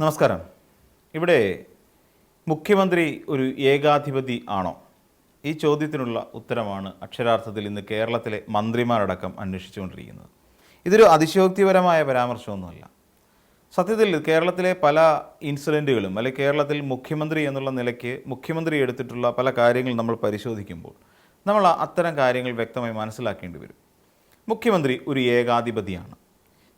നമസ്കാരം. ഇവിടെ മുഖ്യമന്ത്രി ഒരു ഏകാധിപതി ആണോ? ഈ ചോദ്യത്തിനുള്ള ഉത്തരമാണ് അക്ഷരാർത്ഥത്തിൽ ഇന്ന് കേരളത്തിലെ മന്ത്രിമാരടക്കം അന്വേഷിച്ചുകൊണ്ടിരിക്കുന്നത്. ഇതൊരു അതിശയോക്തിപരമായ പരാമർശമൊന്നുമല്ല. സത്യത്തിൽ കേരളത്തിലെ പല ഇൻസിഡൻറ്റുകളും അല്ലെങ്കിൽ കേരളത്തിൽ മുഖ്യമന്ത്രി എന്നുള്ള നിലയ്ക്ക് മുഖ്യമന്ത്രി എടുത്തിട്ടുള്ള പല കാര്യങ്ങൾ നമ്മൾ പരിശോധിക്കുമ്പോൾ നമ്മൾ അത്തരം കാര്യങ്ങൾ വ്യക്തമായി മനസ്സിലാക്കേണ്ടി വരും. മുഖ്യമന്ത്രി ഒരു ഏകാധിപതിയാണ്.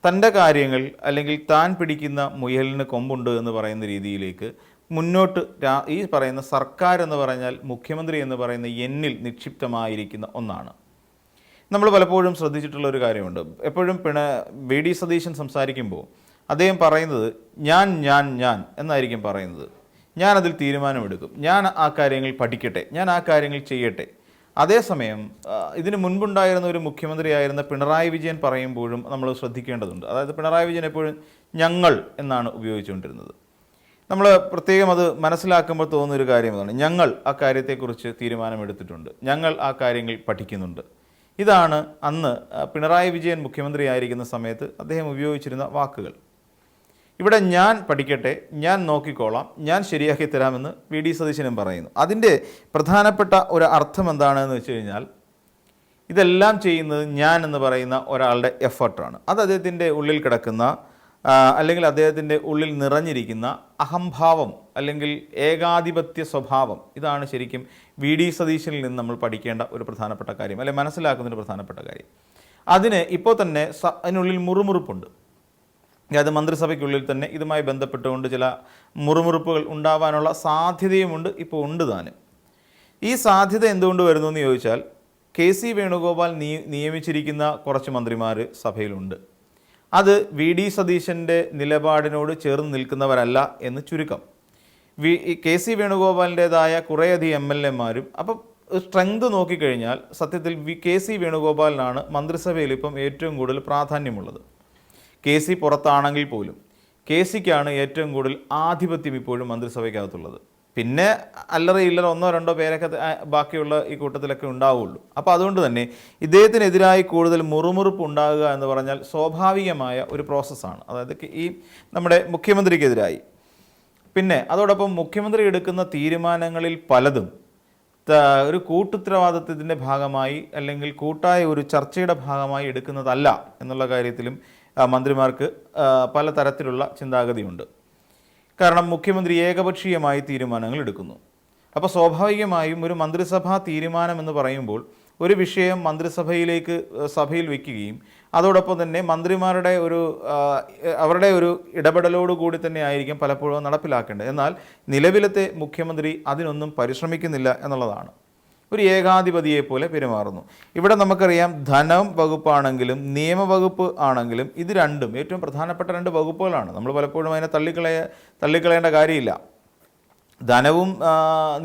തൻ്റെ കാര്യങ്ങൾ അല്ലെങ്കിൽ താൻ പിടിക്കുന്ന മുയലിന് കൊമ്പുണ്ട് എന്ന് പറയുന്ന രീതിയിലേക്ക് മുന്നോട്ട് ഈ പറയുന്ന സർക്കാർ എന്ന് പറഞ്ഞാൽ മുഖ്യമന്ത്രി എന്ന് പറയുന്ന എന്നിൽ നിക്ഷിപ്തമായിരിക്കുന്ന ഒന്നാണ്. നമ്മൾ പലപ്പോഴും ശ്രദ്ധിച്ചിട്ടുള്ള ഒരു കാര്യമുണ്ട്. എപ്പോഴും വി.ഡി. സതീശൻ സംസാരിക്കുമ്പോൾ അദ്ദേഹം പറയുന്നത് ഞാൻ എന്നായിരിക്കും പറയുന്നത്. ഞാനതിൽ തീരുമാനമെടുക്കും, ഞാൻ ആ കാര്യങ്ങൾ പഠിക്കട്ടെ, ഞാൻ ആ കാര്യങ്ങൾ ചെയ്യട്ടെ. അതേസമയം ഇതിന് മുൻപുണ്ടായിരുന്ന ഒരു മുഖ്യമന്ത്രിയായിരുന്ന പിണറായി വിജയൻ പറയുമ്പോഴും നമ്മൾ ശ്രദ്ധിക്കേണ്ടതുണ്ട്. അതായത് പിണറായി വിജയൻ എപ്പോഴും ഞങ്ങൾ എന്നാണ് ഉപയോഗിച്ചുകൊണ്ടിരുന്നത്. നമ്മൾ പ്രത്യേകം അത് മനസ്സിലാക്കുമ്പോൾ തോന്നുന്നൊരു കാര്യം അതാണ്, ഞങ്ങൾ ആ കാര്യത്തെക്കുറിച്ച് തീരുമാനമെടുത്തിട്ടുണ്ട്, ഞങ്ങൾ ആ കാര്യങ്ങൾ പഠിക്കുന്നുണ്ട്. ഇതാണ് അന്ന് പിണറായി വിജയൻ മുഖ്യമന്ത്രിയായിരിക്കുന്ന സമയത്ത് അദ്ദേഹം ഉപയോഗിച്ചിരുന്ന വാക്കുകൾ. ഇവിടെ ഞാൻ പഠിക്കട്ടെ, ഞാൻ നോക്കിക്കോളാം, ഞാൻ ശരിയാക്കി തരാമെന്ന് വി.ഡി. സതീശനും പറയുന്നു. അതിൻ്റെ പ്രധാനപ്പെട്ട ഒരു അർത്ഥം എന്താണെന്ന് വെച്ച് കഴിഞ്ഞാൽ ഇതെല്ലാം ചെയ്യുന്നത് ഞാൻ എന്ന് പറയുന്ന ഒരാളുടെ എഫർട്ടാണ്. അത് അദ്ദേഹത്തിൻ്റെ ഉള്ളിൽ കിടക്കുന്ന അല്ലെങ്കിൽ അദ്ദേഹത്തിൻ്റെ ഉള്ളിൽ നിറഞ്ഞിരിക്കുന്ന അഹംഭാവം അല്ലെങ്കിൽ ഏകാധിപത്യ സ്വഭാവം. ഇതാണ് ശരിക്കും വി.ഡി. സതീശനിൽ നിന്ന് നമ്മൾ പഠിക്കേണ്ട ഒരു പ്രധാനപ്പെട്ട കാര്യം, അല്ലെങ്കിൽ മനസ്സിലാക്കുന്ന ഒരു പ്രധാനപ്പെട്ട കാര്യം. അതിന് ഇപ്പോൾ തന്നെ അതിനുള്ളിൽ മുറുമുറുപ്പുണ്ട്. അതായത് മന്ത്രിസഭയ്ക്കുള്ളിൽ തന്നെ ഇതുമായി ബന്ധപ്പെട്ടുകൊണ്ട് ചില മുറുമുറുപ്പുകൾ ഉണ്ടാവാനുള്ള സാധ്യതയുമുണ്ട്, ഇപ്പോൾ ഉണ്ട് താനും. ഈ സാധ്യത എന്തുകൊണ്ട് വരുന്നു എന്ന് ചോദിച്ചാൽ കെ.സി. വേണുഗോപാൽ നിയമിച്ചിരിക്കുന്ന കുറച്ച് മന്ത്രിമാർ സഭയിലുണ്ട്. അത് വി.ഡി. സതീശൻ്റെ നിലപാടിനോട് ചേർന്ന് നിൽക്കുന്നവരല്ല എന്ന് ചുരുക്കം. കെ.സി. വേണുഗോപാലിൻ്റേതായ കുറേയധികം എം.എൽ.എമാരും അപ്പം സ്ട്രെങ്ത് നോക്കിക്കഴിഞ്ഞാൽ സത്യത്തിൽ കെ.സി. വേണുഗോപാലിനാണ് മന്ത്രിസഭയിൽ ഇപ്പം ഏറ്റവും കൂടുതൽ പ്രാധാന്യമുള്ളത്. കെ.സി. പുറത്താണെങ്കിൽ പോലും കെ.സിക്കാണ് ഏറ്റവും കൂടുതൽ ആധിപത്യം ഇപ്പോഴും മന്ത്രിസഭയ്ക്കകത്തുള്ളത്. പിന്നെ അല്ലറ ഇല്ലറ ഒന്നോ രണ്ടോ പേരൊക്കെ ബാക്കിയുള്ള ഈ കൂട്ടത്തിലൊക്കെ ഉണ്ടാവുള്ളൂ. അപ്പോൾ അതുകൊണ്ട് തന്നെ ഇദ്ദേഹത്തിനെതിരായി കൂടുതൽ മുറുമുറുപ്പ് ഉണ്ടാകുക എന്ന് പറഞ്ഞാൽ സ്വാഭാവികമായ ഒരു പ്രോസസ്സാണ്. അതായത് ഈ നമ്മുടെ മുഖ്യമന്ത്രിക്കെതിരായി. പിന്നെ അതോടൊപ്പം മുഖ്യമന്ത്രി എടുക്കുന്ന തീരുമാനങ്ങളിൽ പലതും ഒരു കൂട്ടുത്തരവാദിത്വത്തിൻ്റെ ഭാഗമായി അല്ലെങ്കിൽ കൂട്ടായ ഒരു ചർച്ചയുടെ ഭാഗമായി എടുക്കുന്നതല്ല എന്നുള്ള കാര്യത്തിലും മന്ത്രിമാർക്ക് പല തരത്തിലുള്ള ചിന്താഗതിയുണ്ട്. കാരണം മുഖ്യമന്ത്രി ഏകപക്ഷീയമായി തീരുമാനങ്ങൾ എടുക്കുന്നു. അപ്പോൾ സ്വാഭാവികമായും ഒരു മന്ത്രിസഭാ തീരുമാനം എന്ന് പറയുമ്പോൾ ഒരു വിഷയം സഭയിൽ വയ്ക്കുകയും അതോടൊപ്പം തന്നെ മന്ത്രിമാരുടെ അവരുടെ ഒരു ഇടപെടലോടുകൂടി തന്നെ ആയിരിക്കും പലപ്പോഴും നടപ്പിലാക്കേണ്ടത്. എന്നാൽ നിലവിലത്തെ മുഖ്യമന്ത്രി അതിനൊന്നും പരിശ്രമിക്കുന്നില്ല എന്നുള്ളതാണ്. ഒരു ഏകാധിപതിയെ പോലെ പെരുമാറുന്നു. ഇവിടെ നമുക്കറിയാം ധനം വകുപ്പാണെങ്കിലും നിയമവകുപ്പ് ആണെങ്കിലും ഇത് രണ്ടും ഏറ്റവും പ്രധാനപ്പെട്ട രണ്ട് വകുപ്പുകളാണ്. നമ്മൾ പലപ്പോഴും അതിനെ തള്ളിക്കളയേണ്ട കാര്യമില്ല. ധനവും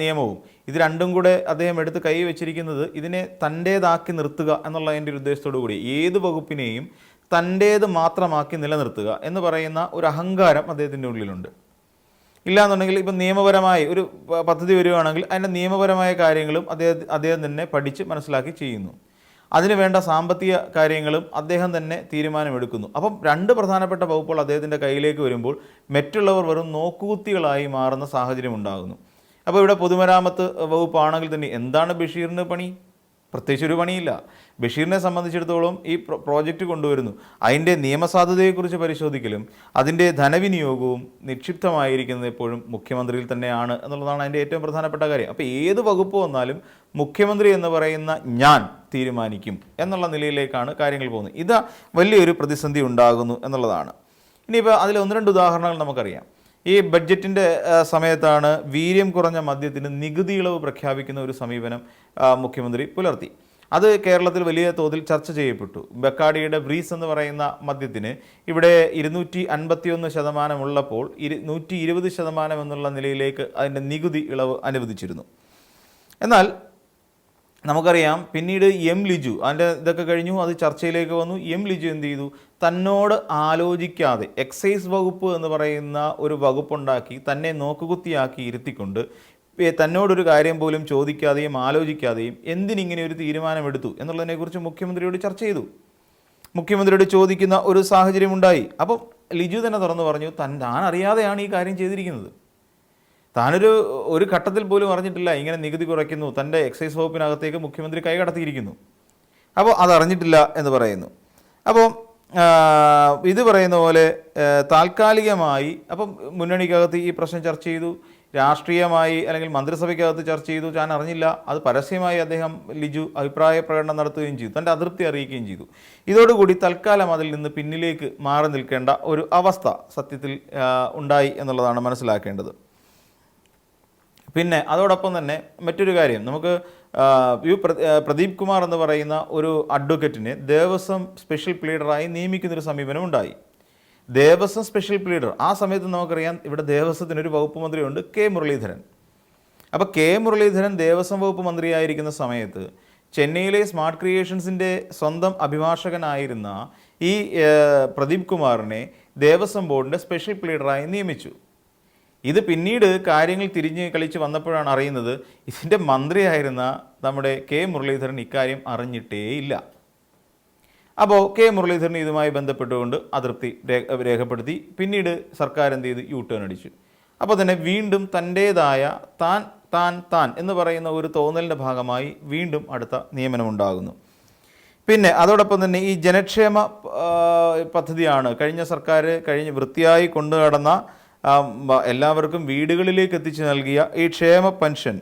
നിയമവും ഇത് രണ്ടും കൂടെ അദ്ദേഹം എടുത്ത് കൈ വെച്ചിരിക്കുന്നത് ഇതിനെ തൻ്റേതാക്കി നിർത്തുക എന്നുള്ളതിൻ്റെ ഒരു ഉദ്ദേശത്തോടു കൂടി ഏത് വകുപ്പിനെയും തൻ്റേത് മാത്രമാക്കി നിലനിർത്തുക എന്ന് പറയുന്ന ഒരു അഹങ്കാരം അദ്ദേഹത്തിൻ്റെ ഉള്ളിലുണ്ട്. ഇല്ലാന്നുണ്ടെങ്കിൽ ഇപ്പം നിയമപരമായി ഒരു പദ്ധതി വരികയാണെങ്കിൽ അതിൻ്റെ നിയമപരമായ കാര്യങ്ങളും അദ്ദേഹം തന്നെ പഠിച്ച് മനസ്സിലാക്കി ചെയ്യുന്നു. അതിന് വേണ്ട സാമ്പത്തിക കാര്യങ്ങളും അദ്ദേഹം തന്നെ തീരുമാനമെടുക്കുന്നു. അപ്പം രണ്ട് പ്രധാനപ്പെട്ട വകുപ്പുകൾ അദ്ദേഹത്തിൻ്റെ കയ്യിലേക്ക് വരുമ്പോൾ മറ്റുള്ളവർ വെറും നോക്കുകുത്തികളായി മാറുന്ന സാഹചര്യം ഉണ്ടാകുന്നു. അപ്പോൾ ഇവിടെ പൊതുമരാമത്ത് വകുപ്പാണെങ്കിൽ തന്നെ എന്താണ് ബഷീറിന് പണി? പ്രത്യേകിച്ച് ഒരു പണിയില്ല. ബഷീറിനെ സംബന്ധിച്ചിടത്തോളം ഈ പ്രോജക്റ്റ് കൊണ്ടുവരുന്നു, അതിൻ്റെ നിയമസാധുതയെക്കുറിച്ച് പരിശോധിക്കലും അതിൻ്റെ ധനവിനിയോഗവും നിക്ഷിപ്തമായിരിക്കുന്നത് എപ്പോഴും മുഖ്യമന്ത്രിയിൽ തന്നെയാണ് എന്നുള്ളതാണ് അതിൻ്റെ ഏറ്റവും പ്രധാനപ്പെട്ട കാര്യം. അപ്പോൾ ഏത് വകുപ്പ് വന്നാലും മുഖ്യമന്ത്രി എന്ന് പറയുന്ന ഞാൻ തീരുമാനിക്കും എന്നുള്ള നിലയിലേക്കാണ് കാര്യങ്ങൾ പോകുന്നത്. ഇത് വലിയൊരു പ്രതിസന്ധി ഉണ്ടാകുന്നു എന്നുള്ളതാണ്. ഇനിയിപ്പോൾ അതിൽ ഒന്ന് രണ്ട് ഉദാഹരണങ്ങൾ നമുക്കറിയാം. ഈ ബഡ്ജറ്റിൻ്റെ സമയത്താണ് വീര്യം കുറഞ്ഞ മദ്യത്തിന് നികുതി ഇളവ് പ്രഖ്യാപിക്കുന്ന ഒരു സമീപനം മുഖ്യമന്ത്രി പുലർത്തി. അത് കേരളത്തിൽ വലിയ തോതിൽ ചർച്ച ചെയ്യപ്പെട്ടു. ബക്കാഡിയുടെ ബ്രീസ് എന്ന് പറയുന്ന മദ്യത്തിന് ഇവിടെ 251% ഉള്ളപ്പോൾ 120% എന്നുള്ള നിലയിലേക്ക് അതിൻ്റെ നികുതി ഇളവ് അനുവദിച്ചിരുന്നു. എന്നാൽ നമുക്കറിയാം പിന്നീട് എം ലിജു അതിൻ്റെ ഇതൊക്കെ കഴിഞ്ഞു, അത് ചർച്ചയിലേക്ക് വന്നു. എം ലിജു എന്ത് ചെയ്തു? തന്നോട് ആലോചിക്കാതെ എക്സൈസ് വകുപ്പ് എന്ന് പറയുന്ന ഒരു വകുപ്പുണ്ടാക്കി തന്നെ നോക്കുകുത്തിയാക്കി ഇരുത്തിക്കൊണ്ട് തന്നോടൊരു കാര്യം പോലും ചോദിക്കാതെയും ആലോചിക്കാതെയും എന്തിനിങ്ങനെ ഒരു തീരുമാനമെടുത്തു എന്നുള്ളതിനെക്കുറിച്ച് മുഖ്യമന്ത്രിയോട് ചർച്ച ചെയ്തു. മുഖ്യമന്ത്രിയോട് ചോദിക്കുന്ന ഒരു സാഹചര്യമുണ്ടായി. അപ്പം ലിജു തന്നെ തുറന്നു പറഞ്ഞു, താൻ അറിയാതെയാണ് ഈ കാര്യം ചെയ്തിരിക്കുന്നത്. ഒരു ഘട്ടത്തിൽ പോലും അറിഞ്ഞിട്ടില്ല ഇങ്ങനെ നികുതി കുറയ്ക്കുന്നു, തൻ്റെ എക്സൈസ് വകുപ്പിനകത്തേക്ക് മുഖ്യമന്ത്രി കൈ കടത്തിയിരിക്കുന്നു. അപ്പോൾ അതറിഞ്ഞിട്ടില്ല എന്ന് പറയുന്നു. അപ്പോൾ ഇത് പറയുന്ന പോലെ താൽക്കാലികമായി അപ്പം മുന്നണിക്കകത്ത് ഈ പ്രശ്നം ചർച്ച ചെയ്തു, രാഷ്ട്രീയമായി അല്ലെങ്കിൽ മന്ത്രിസഭയ്ക്കകത്ത് ചർച്ച ചെയ്തു, ഞാൻ അറിഞ്ഞില്ല. അത് പരസ്യമായി അദ്ദേഹം ലിജു അഭിപ്രായ പ്രകടനം നടത്തുകയും ചെയ്തു, തൻ്റെ അതൃപ്തി അറിയിക്കുകയും ചെയ്തു. ഇതോടുകൂടി തൽക്കാലം അതിൽ നിന്ന് പിന്നിലേക്ക് മാറി നിൽക്കേണ്ട ഒരു അവസ്ഥ സത്യത്തിൽ ഉണ്ടായി എന്നുള്ളതാണ് മനസ്സിലാക്കേണ്ടത്. പിന്നെ അതോടൊപ്പം തന്നെ മറ്റൊരു കാര്യം, നമുക്ക് പ്രദീപ് കുമാർ എന്ന് പറയുന്ന ഒരു അഡ്വക്കേറ്റിനെ ദേവസ്വം സ്പെഷ്യൽ പ്ലീഡറായി നിയമിക്കുന്നൊരു സമീപനം ഉണ്ടായി. ദേവസ്വം സ്പെഷ്യൽ പ്ലീഡർ, ആ സമയത്ത് നമുക്കറിയാം ഇവിടെ ദേവസ്വത്തിനൊരു വകുപ്പ് മന്ത്രിയുണ്ട്, കെ മുരളീധരൻ. അപ്പോൾ കെ മുരളീധരൻ ദേവസ്വം വകുപ്പ് മന്ത്രിയായിരിക്കുന്ന സമയത്ത് ചെന്നൈയിലെ സ്മാർട്ട് ക്രിയേഷൻസിൻ്റെ സ്വന്തം അഭിഭാഷകനായിരുന്ന ഈ പ്രദീപ് കുമാറിനെ ദേവസ്വം ബോർഡിൻ്റെ സ്പെഷ്യൽ പ്ലീഡറായി നിയമിച്ചു. ഇത് പിന്നീട് കാര്യങ്ങൾ തിരിഞ്ഞ് കളിച്ച് വന്നപ്പോഴാണ് അറിയുന്നത് ഇതിൻ്റെ മന്ത്രിയായിരുന്ന നമ്മുടെ കെ മുരളീധരൻ ഇക്കാര്യം അറിഞ്ഞിട്ടേയില്ല. അപ്പോൾ കെ മുരളീധരൻ ഇതുമായി ബന്ധപ്പെട്ടുകൊണ്ട് അതൃപ്തി രേഖപ്പെടുത്തി. പിന്നീട് സർക്കാർ എന്ത് ചെയ്തു? യു ടേൺ അടിച്ചു. അപ്പോൾ തന്നെ വീണ്ടും തൻ്റേതായ താൻ എന്ന് പറയുന്ന ഒരു തോന്നലിൻ്റെ ഭാഗമായി വീണ്ടും അടുത്ത നിയമനമുണ്ടാകുന്നു. പിന്നെ അതോടൊപ്പം തന്നെ ഈ ജനക്ഷേമ പദ്ധതിയാണ് കഴിഞ്ഞ സർക്കാർ വൃത്തിയായി കൊണ്ടു നടന്ന എല്ലാവർക്കും വീടുകളിലേക്ക് എത്തിച്ചു നൽകിയ ഈ ക്ഷേമ പെൻഷൻ.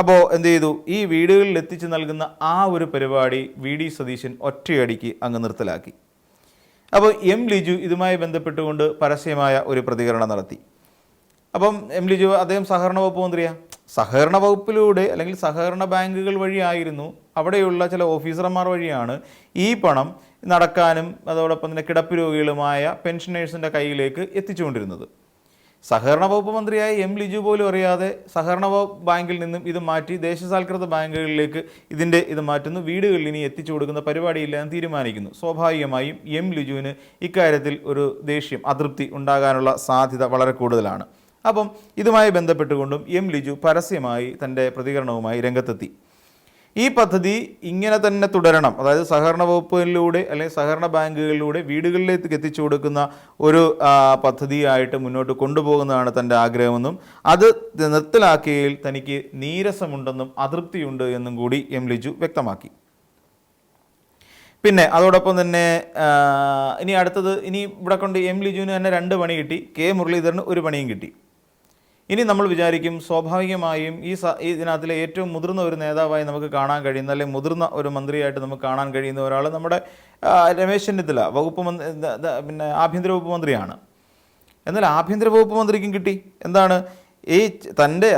അപ്പോൾ എന്ത് ചെയ്തു? ഈ വീടുകളിൽ എത്തിച്ചു നൽകുന്ന ആ ഒരു പരിപാടി വി ഡി സതീശൻ ഒറ്റയടിക്ക് അങ്ങ് നിർത്തലാക്കി. അപ്പോൾ എം ലിജു ഇതുമായി ബന്ധപ്പെട്ടുകൊണ്ട് പരസ്യമായ ഒരു പ്രതികരണം നടത്തി. അപ്പം എം ലിജു അദ്ദേഹം സഹകരണ വകുപ്പ് മന്ത്രിയാണ്. സഹകരണ വകുപ്പിലൂടെ അല്ലെങ്കിൽ സഹകരണ ബാങ്കുകൾ വഴിയായിരുന്നു, അവിടെയുള്ള ചില ഓഫീസർമാർ വഴിയാണ് ഈ പണം നടക്കാനും അതോടൊപ്പം തന്നെ കിടപ്പ് രോഗികളുമായ പെൻഷനേഴ്സിൻ്റെ കയ്യിലേക്ക് എത്തിച്ചുകൊണ്ടിരുന്നത്. സഹകരണ വകുപ്പ് മന്ത്രിയായ എം ലിജു പോലും അറിയാതെ സഹകരണ വകുപ്പ് ബാങ്കിൽ നിന്നും ഇത് മാറ്റി ദേശസാൽകൃത ബാങ്കുകളിലേക്ക് ഇത് മാറ്റുന്നു, വീടുകളിൽ ഇനി എത്തിച്ചു കൊടുക്കുന്ന പരിപാടിയില്ല എന്ന് തീരുമാനിക്കുന്നു. സ്വാഭാവികമായും എം ലിജുവിന് ഇക്കാര്യത്തിൽ ഒരു ദേഷ്യം, അതൃപ്തി ഉണ്ടാകാനുള്ള സാധ്യത വളരെ കൂടുതലാണ്. അപ്പം ഇതുമായി ബന്ധപ്പെട്ടുകൊണ്ടും എം ലിജു പരസ്യമായി തൻ്റെ പ്രതികരണവുമായി രംഗത്തെത്തി. ഈ പദ്ധതി ഇങ്ങനെ തന്നെ തുടരണം, അതായത് സഹകരണ വകുപ്പിലൂടെ അല്ലെങ്കിൽ സഹകരണ ബാങ്കുകളിലൂടെ വീടുകളിലേക്ക് എത്തിച്ചു കൊടുക്കുന്ന ഒരു പദ്ധതിയായിട്ട് മുന്നോട്ട് കൊണ്ടുപോകുന്നതാണ് തൻ്റെ ആഗ്രഹമെന്നും അത് നിർത്തലാക്കിയതിൽ തനിക്ക് നീരസമുണ്ടെന്നും അതൃപ്തിയുണ്ട് എന്നും കൂടി എം ലിജു വ്യക്തമാക്കി. പിന്നെ അതോടൊപ്പം തന്നെ ഇനി ഇവിടെ കൊണ്ട് എം ലിജുവിന് തന്നെ 2 പണി കിട്ടി, കെ മുരളീധരന് 1 പണിയും കിട്ടി. ഇനി നമ്മൾ വിചാരിക്കും സ്വാഭാവികമായും ഇതിനകത്തിലെ ഏറ്റവും മുതിർന്ന ഒരു നേതാവായി നമുക്ക് കാണാൻ കഴിയുന്ന അല്ലെങ്കിൽ മുതിർന്ന ഒരു മന്ത്രിയായിട്ട് നമുക്ക് കാണാൻ കഴിയുന്ന ഒരാൾ നമ്മുടെ രമേശ് ചെന്നിത്തല പിന്നെ ആഭ്യന്തര വകുപ്പ് മന്ത്രിയാണ്. എന്നാൽ ആഭ്യന്തര വകുപ്പ് മന്ത്രിക്കും കിട്ടി എന്താണ്?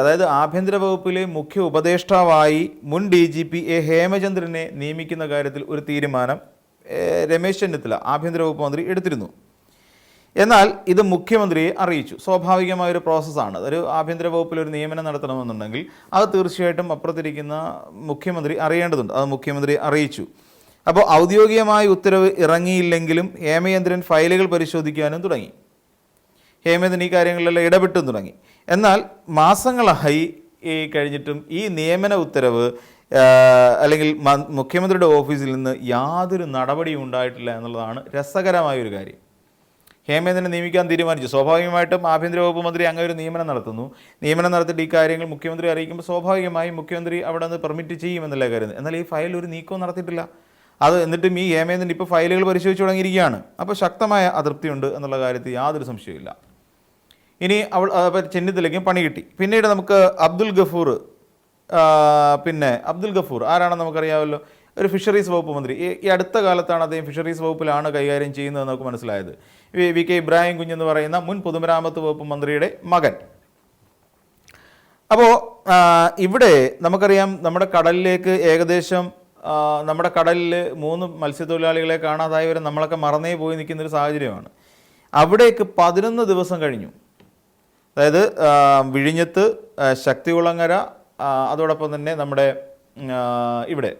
അതായത് ആഭ്യന്തര വകുപ്പിലെ മുഖ്യ ഉപദേഷ്ടാവായി മുൻ DGP ഹേമചന്ദ്രനെ നിയമിക്കുന്ന കാര്യത്തിൽ ഒരു തീരുമാനം രമേശ് ചെന്നിത്തല ആഭ്യന്തര വകുപ്പ് മന്ത്രി എടുത്തിരുന്നു. എന്നാൽ ഇത് മുഖ്യമന്ത്രിയെ അറിയിച്ചു. സ്വാഭാവികമായൊരു പ്രോസസ്സാണ്. ഒരു ആഭ്യന്തര വകുപ്പിൽ ഒരു നിയമനം നടത്തണമെന്നുണ്ടെങ്കിൽ അത് തീർച്ചയായിട്ടും അപ്പുറത്തിരിക്കുന്ന മുഖ്യമന്ത്രി അറിയേണ്ടതുണ്ട്. അത് മുഖ്യമന്ത്രി അറിയിച്ചു. അപ്പോൾ ഔദ്യോഗികമായ ഉത്തരവ് ഇറങ്ങിയില്ലെങ്കിലും ഹേമചന്ദ്രൻ ഫയലുകൾ പരിശോധിക്കാനും തുടങ്ങി. ഹേമചന്ദ്രൻ ഈ കാര്യങ്ങളിലെല്ലാം ഇടപെട്ടും തുടങ്ങി. എന്നാൽ മാസങ്ങളായി കഴിഞ്ഞിട്ടും ഈ നിയമന ഉത്തരവ് അല്ലെങ്കിൽ മുഖ്യമന്ത്രിയുടെ ഓഫീസിൽ നിന്ന് യാതൊരു നടപടിയും ഉണ്ടായിട്ടില്ല എന്നുള്ളതാണ് രസകരമായൊരു കാര്യം. ഹേമചന്ദ്രനെ നിയമിക്കാൻ തീരുമാനിച്ചു. സ്വാഭാവികമായിട്ടും ആഭ്യന്തര വകുപ്പ് മന്ത്രി അങ്ങനെ ഒരു നിയമനം നടത്തുന്നു. നിയമനം നടത്തിയിട്ട് ഈ കാര്യങ്ങൾ മുഖ്യമന്ത്രി അറിയിക്കുമ്പോൾ സ്വാഭാവികമായും മുഖ്യമന്ത്രി അവിടെ നിന്ന് പെർമിറ്റ് ചെയ്യുമെന്നല്ല കരുതുന്നത്. എന്നാൽ ഈ ഫയൽ ഒരു നീക്കവും നടത്തിയിട്ടില്ല. എന്നിട്ടും ഈ ഹേമചന്ദ്രൻ ഇപ്പോൾ ഫയലുകൾ പരിശോധിച്ച് തുടങ്ങിയിരിക്കുകയാണ്. അപ്പോൾ ശക്തമായ അതൃപ്തിയുണ്ട് എന്നുള്ള കാര്യത്തിൽ യാതൊരു സംശയമില്ല. ഇനി ചെന്നിത്തലയ്ക്കും പണി കിട്ടി. പിന്നീട് നമുക്ക് അബ്ദുൽ ഗഫൂർ ആരാണെന്ന് നമുക്കറിയാമല്ലോ, ഒരു ഫിഷറീസ് വകുപ്പ് മന്ത്രി. ഈ അടുത്ത കാലത്താണ് അദ്ദേഹം ഫിഷറീസ് വകുപ്പിലാണ് കൈകാര്യം ചെയ്യുന്നതെന്ന് നമുക്ക് മനസ്സിലായത്. VK ഇബ്രാഹിം കുഞ്ഞെന്ന് പറയുന്ന മുൻ പൊതുമരാമത്ത് വകുപ്പ് മന്ത്രിയുടെ മകൻ. അപ്പോൾ ഇവിടെ നമുക്കറിയാം നമ്മുടെ കടലിലേക്ക് നമ്മുടെ കടലിൽ 3 മത്സ്യത്തൊഴിലാളികളെ കാണാതായവരെ നമ്മളൊക്കെ മറന്നേ പോയി നിൽക്കുന്നൊരു സാഹചര്യമാണ്. അവിടേക്ക് 11 ദിവസം കഴിഞ്ഞു. അതായത് വിഴിഞ്ഞത്ത്, ശക്തികുളങ്ങര, അതോടൊപ്പം തന്നെ നമ്മുടെ ഇവിടെ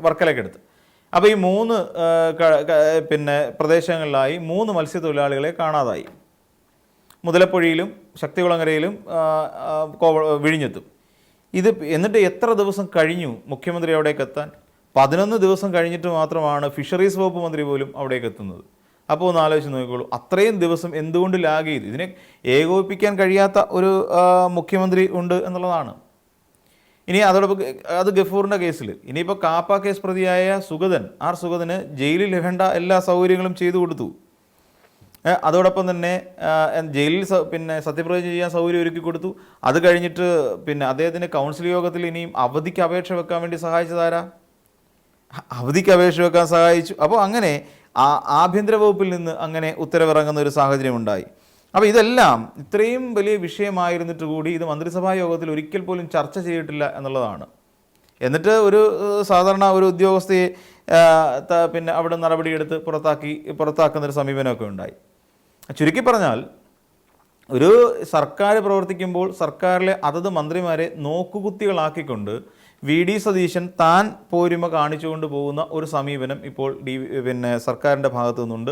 വർക്കലയ്ക്കടുത്ത്. അപ്പോൾ ഈ 3 പ്രദേശങ്ങളിലായി 3 മത്സ്യത്തൊഴിലാളികളെ കാണാതായി. മുതലപ്പുഴയിലും ശക്തികുളങ്ങരയിലും വിഴിഞ്ഞത്തും. എന്നിട്ട് എത്ര ദിവസം കഴിഞ്ഞു മുഖ്യമന്ത്രി അവിടേക്ക് എത്താൻ? 11 ദിവസം കഴിഞ്ഞിട്ട് മാത്രമാണ് ഫിഷറീസ് വകുപ്പ് മന്ത്രി പോലും അവിടേക്ക് എത്തുന്നത്. അപ്പോൾ ഒന്ന് ആലോചിച്ച് നോക്കിക്കോളൂ, അത്രയും ദിവസം എന്തുകൊണ്ട് ലാഗ് ചെയ്തു? ഇതിനെ ഏകോപിപ്പിക്കാൻ കഴിയാത്ത ഒരു മുഖ്യമന്ത്രി ഉണ്ട് എന്നുള്ളതാണ്. ഇനി അതോടൊപ്പം അത് ഗഫൂറിൻ്റെ കേസിൽ ഇനിയിപ്പോൾ കാപ്പ കേസ് പ്രതിയായ സുഗതൻ, ആർ സുഗതന് ജയിലിൽ വേണ്ട എല്ലാ സൗകര്യങ്ങളും ചെയ്തു കൊടുത്തു. അതോടൊപ്പം തന്നെ ജയിലിൽ പിന്നെ സത്യപ്രതിജ്ഞ ചെയ്യാൻ സൗകര്യം ഒരുക്കി കൊടുത്തു. അത് കഴിഞ്ഞിട്ട് പിന്നെ അദ്ദേഹത്തിൻ്റെ കൗൺസിൽ യോഗത്തിൽ ഇനിയും അവധിക്ക് അപേക്ഷ വെക്കാൻ വേണ്ടി സഹായിച്ചതാരാ? അവധിക്ക് അപേക്ഷ വെക്കാൻ സഹായിച്ചു. അപ്പോൾ അങ്ങനെ ആഭ്യന്തര വകുപ്പിൽ നിന്ന് അങ്ങനെ ഉത്തരവിറങ്ങുന്ന ഒരു സാഹചര്യം ഉണ്ടായി. അപ്പോൾ ഇതെല്ലാം ഇത്രയും വലിയ വിഷയമായിരുന്നിട്ട് കൂടി ഇത് മന്ത്രിസഭാ യോഗത്തിൽ ഒരിക്കൽ പോലും ചർച്ച ചെയ്തിട്ടില്ല എന്നുള്ളതാണ്. എന്നിട്ട് ഒരു സാധാരണ ഒരു ഉദ്യോഗസ്ഥയെ പിന്നെ അവിടെ നടപടിയെടുത്ത് പുറത്താക്കുന്നൊരു സമീപനമൊക്കെ ഉണ്ടായി. ചുരുക്കി പറഞ്ഞാൽ, ഒരു സർക്കാർ പ്രവർത്തിക്കുമ്പോൾ സർക്കാരിലെ അതത് മന്ത്രിമാരെ നോക്കുകുത്തികളാക്കിക്കൊണ്ട് വി.ഡി. സതീശൻ താൻ പോരുമ കാണിച്ചുകൊണ്ട് പോകുന്ന ഒരു സമീപനം ഇപ്പോൾ പിന്നെ സർക്കാരിൻ്റെ ഭാഗത്തു നിന്നുണ്ട്.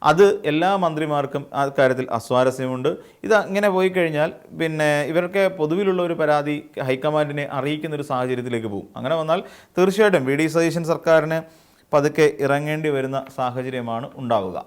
അത് എല്ലാ മന്ത്രിമാർക്കും ആ കാര്യത്തിൽ അസ്വാരസ്യമുണ്ട്. ഇത് അങ്ങനെ പോയി കഴിഞ്ഞാൽ പിന്നെ ഇവർക്ക് പൊതുവിലുള്ള ഒരു പരാതി ഹൈക്കമാൻഡിനെ അറിയിക്കുന്ന ഒരു സാഹചര്യത്തിലേക്ക് പോകും. അങ്ങനെ വന്നാൽ തീർച്ചയായിട്ടും വി.ഡി. സതീശൻ സർക്കാരിന് പതുക്കെ ഇറങ്ങേണ്ടി വരുന്ന സാഹചര്യമാണ് ഉണ്ടാവുക.